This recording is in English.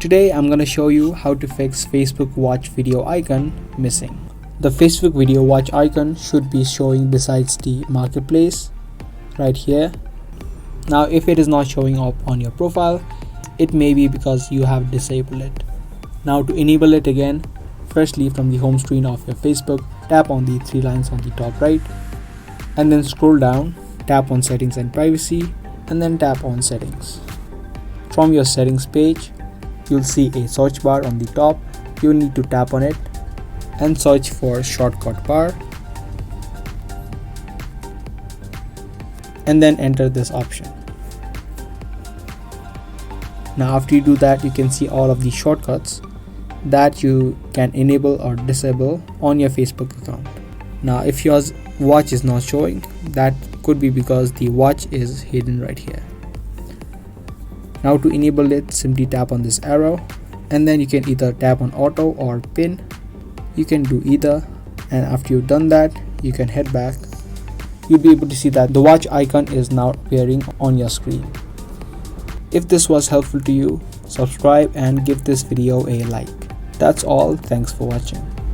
Today I'm gonna show you how to fix Facebook watch video icon missing. The Facebook video watch icon should be showing besides the marketplace right here. Now if it is not showing up on your profile, it may be because you have disabled it. Now to enable it again, firstly from the home screen of your Facebook, tap on the three lines on the top right and then scroll down, tap on settings and privacy and then tap on settings. From your settings page, you'll see a search bar on the top. You'll need to tap on it and search for shortcut bar and then enter this option. Now after you do that, you can see all of the shortcuts that you can enable or disable on your Facebook account. Now if your watch is not showing, that could be because the watch is hidden right here. Now to enable it, simply tap on this arrow and then you can either tap on auto or pin. You can do either, and after you've done that, you can head back. You'll be able to see that the watch icon is now appearing on your screen. If this was helpful to you, subscribe and give this video a like. That's all. Thanks for watching.